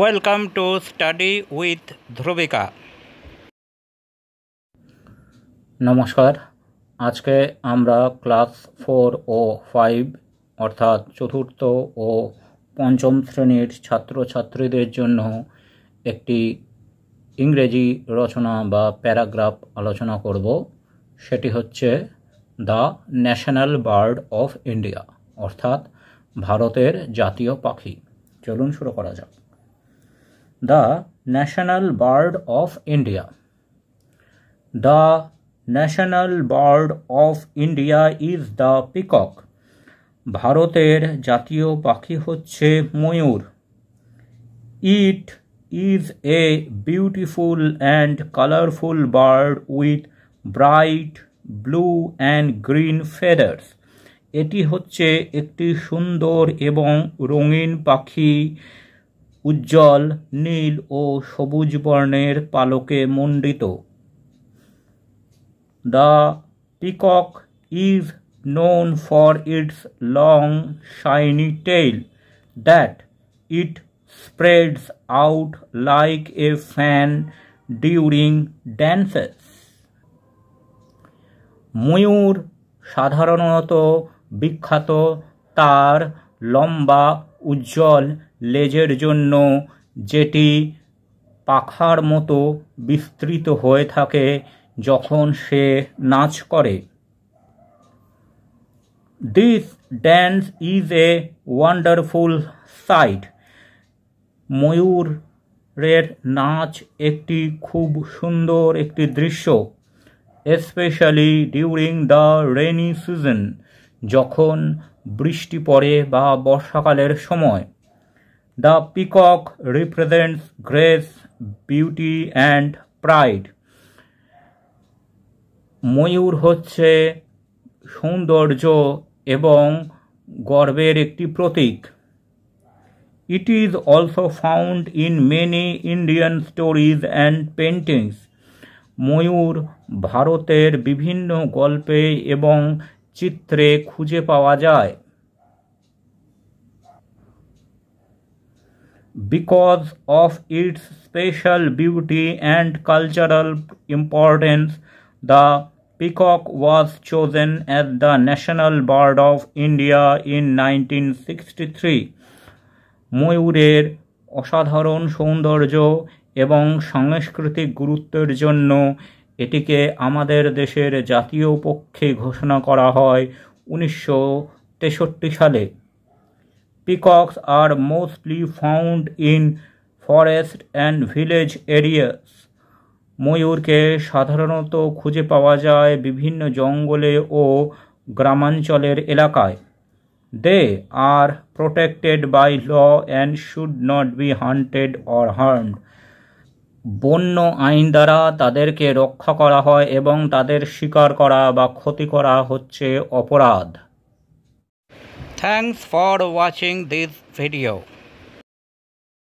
Welcome to study with Dhruvika. নমস্কার। আজকে আমরা ক্লাস 4 ও 5 অর্থাৎ চতুর্থ ও পঞ্চম শ্রেণীর ছাত্রছাত্রীদের জন্য একটি ইংরেজি রচনা বা প্যারাগ্রাফ আলোচনা করব। সেটি হচ্ছে the national bird of India, অর্থাৎ ভারতের জাতীয় পাখি। চলুন শুরু করা যাক। The national bird of India. The national bird of India is the peacock. ভারতের জাতীয় পাখি হচ্ছে ময়ূর। It is a beautiful and colorful bird with bright blue and green feathers. এটি হচ্ছে একটি সুন্দর এবং রঙিন পাখি, উজ্জ্বল নীল ও সবুজ বর্ণের পালকে মণ্ডিত। The peacock is known for its long shiny tail that it spreads out like a fan during dances. ময়ূর সাধারণত বিখ্যাত তার লম্বা উজ্জ্বল লেজের জন্য, যেটি পাখার মতো বিস্তৃত হয়ে থাকে যখন সে নাচ করে। This dance is a wonderful sight. ময়ূরের নাচ একটি খুব সুন্দর একটি দৃশ্য, especially during the rainy season, যখন বৃষ্টি পড়ে বা বর্ষাকালের সময়। The peacock represents grace, beauty and pride. ময়ূর হচ্ছে সৌন্দর্য এবং গর্বের একটি প্রতীক। It is also found in many Indian stories and paintings. ময়ূর ভারতের বিভিন্ন গল্পে এবং চিত্রে খুঁজে পাওয়া যায়। Because of its special beauty and cultural importance, the peacock was chosen as the national bird of India in 1963. ময়ূরের অসাধারণ সৌন্দর্য এবং সাংস্কৃতিক গুরুত্বের জন্য এটিকে আমাদের দেশের জাতীয় পক্ষী ঘোষণা করা হয় 1963 সালে। Peacocks are mostly found in forest and village areas. ময়ূরকে সাধারণত খুঁজে পাওয়া যায় বিভিন্ন জঙ্গলে ও গ্রামাঞ্চলের এলাকায়। They are protected by law and should not be hunted or harmed. বন্য আইন দ্বারা তাদেরকে রক্ষা করা হয় এবং তাদের শিকার করা বা ক্ষতি করা হচ্ছে অপরাধ। Thanks for watching this video.